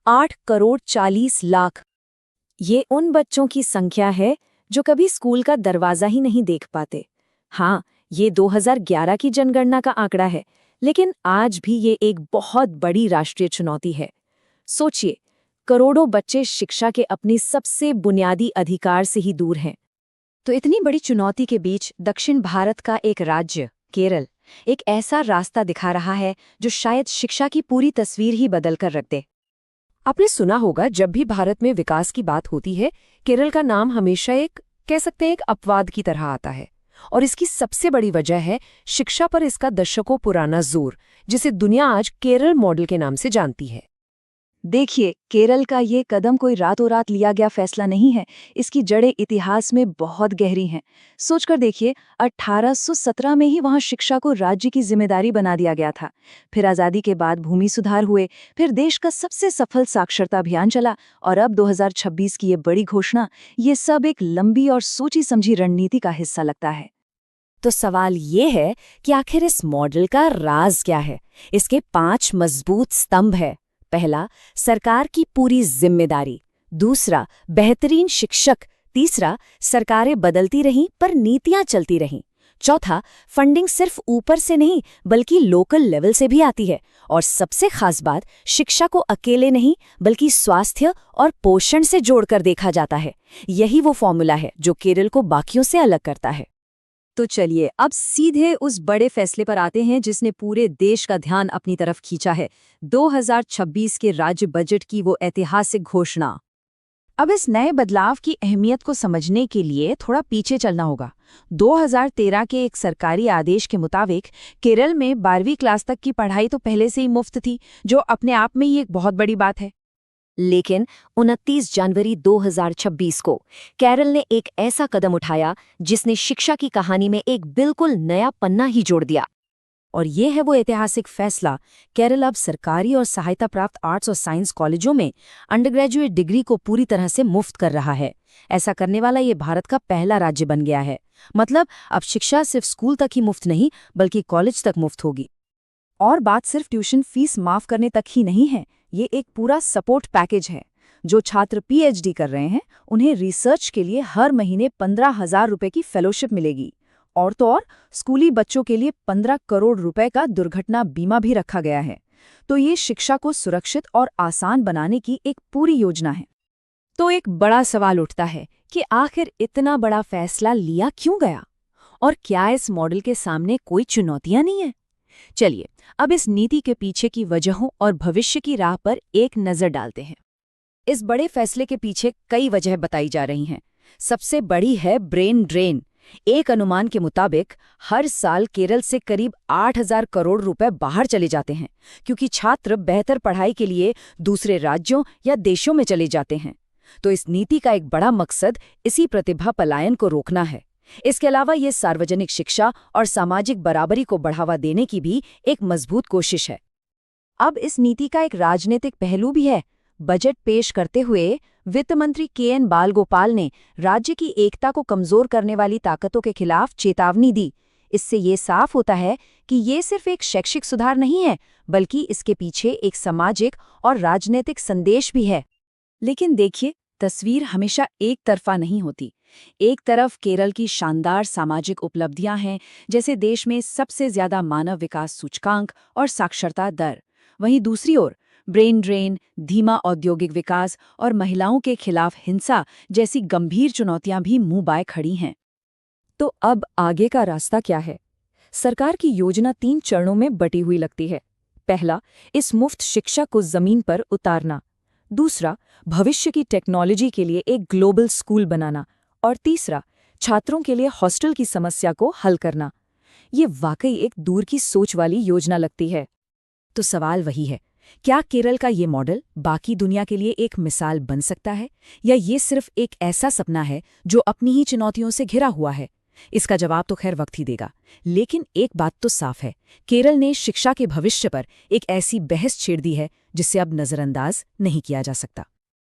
8,40,00,000। ये उन बच्चों की संख्या है जो कभी स्कूल का दरवाजा ही नहीं देख पाते। हाँ, ये 2011 की जनगणना का आंकड़ा है, लेकिन आज भी ये एक बहुत बड़ी राष्ट्रीय चुनौती है। सोचिए, करोड़ों बच्चे शिक्षा के अपने सबसे बुनियादी अधिकार से ही दूर हैं। तो इतनी बड़ी चुनौती के बीच दक्षिण भारत का एक राज्य केरल एक ऐसा रास्ता दिखा रहा है जो शायद शिक्षा की पूरी तस्वीर ही बदल कर रख दे। आपने सुना होगा, जब भी भारत में विकास की बात होती है, केरल का नाम हमेशा कह सकते हैं, एक अपवाद की तरह आता है। और इसकी सबसे बड़ी वजह है शिक्षा पर इसका दशकों पुराना जोर, जिसे दुनिया आज केरल मॉडल के नाम से जानती है। देखिए, केरल का ये कदम कोई रातों रात लिया गया फैसला नहीं है। इसकी जड़ें इतिहास में बहुत गहरी हैं। सोचकर देखिए, 1817 में ही वहाँ शिक्षा को राज्य की जिम्मेदारी बना दिया गया था। फिर आज़ादी के बाद भूमि सुधार हुए, फिर देश का सबसे सफल साक्षरता अभियान चला, और अब 2026 की ये बड़ी घोषणा, ये सब एक लंबी और सोची समझी रणनीति का हिस्सा लगता है। तो सवाल ये है कि आखिर इस मॉडल का राज क्या है? इसके 5 मजबूत स्तंभ है। पहला, सरकार की पूरी जिम्मेदारी। दूसरा, बेहतरीन शिक्षक। तीसरा, सरकारें बदलती रहीं पर नीतियां चलती रहीं। चौथा, फंडिंग सिर्फ ऊपर से नहीं बल्कि लोकल लेवल से भी आती है। और सबसे खास बात, शिक्षा को अकेले नहीं बल्कि स्वास्थ्य और पोषण से जोड़कर देखा जाता है। यही वो फॉर्मूला है जो केरल को बाकियों से अलग करता है। तो चलिए अब सीधे उस बड़े फैसले पर आते हैं जिसने पूरे देश का ध्यान अपनी तरफ खींचा है, 2026 के राज्य बजट की वो ऐतिहासिक घोषणा। अब इस नए बदलाव की अहमियत को समझने के लिए थोड़ा पीछे चलना होगा। 2013 के एक सरकारी आदेश के मुताबिक केरल में 12वीं क्लास तक की पढ़ाई तो पहले से ही मुफ्त थी, जो अपने आप में ही एक बहुत बड़ी बात है। लेकिन 29 जनवरी 2026 को केरल ने एक ऐसा कदम उठाया जिसने शिक्षा की कहानी में एक बिल्कुल नया पन्ना ही जोड़ दिया। और ये है वो ऐतिहासिक फैसला। केरल अब सरकारी और सहायता प्राप्त आर्ट्स और साइंस कॉलेजों में अंडरग्रेजुएट डिग्री को पूरी तरह से मुफ्त कर रहा है। ऐसा करने वाला ये भारत का पहला राज्य बन गया है। मतलब अब शिक्षा सिर्फ स्कूल तक ही मुफ्त नहीं बल्कि कॉलेज तक मुफ्त होगी। और बात सिर्फ ट्यूशन फीस माफ करने तक ही नहीं है, ये एक पूरा सपोर्ट पैकेज है। जो छात्र पीएचडी कर रहे हैं उन्हें रिसर्च के लिए हर महीने 15,000 रुपए की फेलोशिप मिलेगी। और तो और स्कूली बच्चों के लिए 15 करोड़ रुपए का दुर्घटना बीमा भी रखा गया है। तो ये शिक्षा को सुरक्षित और आसान बनाने की एक पूरी योजना है। तो एक बड़ा सवाल उठता है कि आखिर इतना बड़ा फैसला लिया क्यों गया, और क्या इस मॉडल के सामने कोई चुनौतियां नहीं है? चलिए अब इस नीति के पीछे की वजहों और भविष्य की राह पर एक नजर डालते हैं। इस बड़े फैसले के पीछे कई वजह बताई जा रही हैं। सबसे बड़ी है ब्रेन ड्रेन। एक अनुमान के मुताबिक हर साल केरल से करीब 8,000 करोड़ रुपए बाहर चले जाते हैं, क्योंकि छात्र बेहतर पढ़ाई के लिए दूसरे राज्यों या देशों में चले जाते हैं। तो इस नीति का एक बड़ा मकसद इसी प्रतिभा पलायन को रोकना है। इसके अलावा ये सार्वजनिक शिक्षा और सामाजिक बराबरी को बढ़ावा देने की भी एक मजबूत कोशिश है। अब इस नीति का एक राजनीतिक पहलू भी है। बजट पेश करते हुए वित्त मंत्री के.एन. बालगोपाल ने राज्य की एकता को कमजोर करने वाली ताकतों के खिलाफ चेतावनी दी। इससे ये साफ होता है कि ये सिर्फ एक शैक्षिक सुधार नहीं है, बल्कि इसके पीछे एक सामाजिक और राजनीतिक संदेश भी है। लेकिन देखिए, तस्वीर हमेशा एक तरफा नहीं होती। एक तरफ केरल की शानदार सामाजिक उपलब्धियां हैं, जैसे देश में सबसे ज्यादा मानव विकास सूचकांक और साक्षरता दर। वहीं दूसरी ओर ब्रेन ड्रेन, धीमा औद्योगिक विकास और महिलाओं के खिलाफ हिंसा जैसी गंभीर चुनौतियां भी मुंह बाए खड़ी हैं। तो अब आगे का रास्ता क्या है? सरकार की योजना 3 चरणों में बटी हुई लगती है। पहला, इस मुफ्त शिक्षा को जमीन पर उतारना। दूसरा, भविष्य की टेक्नोलॉजी के लिए एक ग्लोबल स्कूल बनाना। और तीसरा, छात्रों के लिए हॉस्टल की समस्या को हल करना। ये वाकई एक दूर की सोच वाली योजना लगती है। तो सवाल वही है, क्या केरल का ये मॉडल बाकी दुनिया के लिए एक मिसाल बन सकता है, या ये सिर्फ एक ऐसा सपना है जो अपनी ही चुनौतियों से घिरा हुआ है? इसका जवाब तो खैर वक्त ही देगा। लेकिन एक बात तो साफ है, केरल ने शिक्षा के भविष्य पर एक ऐसी बहस छेड़ दी है जिसे अब नजरअंदाज नहीं किया जा सकता।